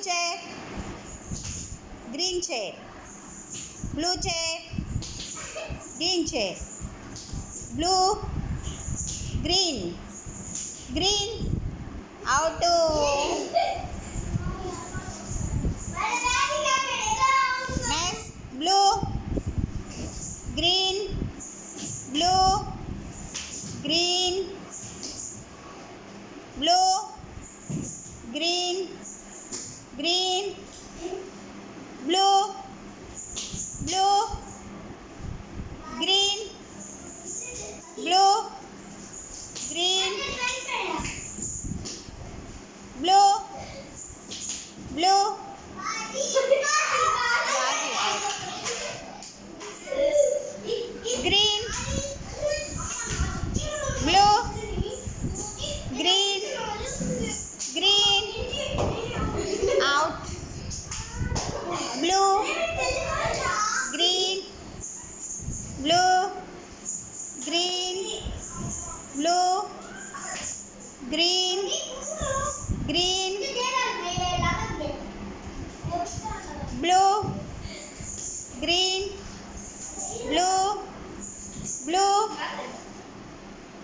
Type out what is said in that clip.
chair, green chair. Blue chair, green chair. Blue, green, green. Out. Next, blue, green, blue, green, blue, green, green, blue, blue, green, blue, green, blue, blue, green, blue, green, green, out, blue, green, blue, green, blue, green, green, blue, green, blue, blue,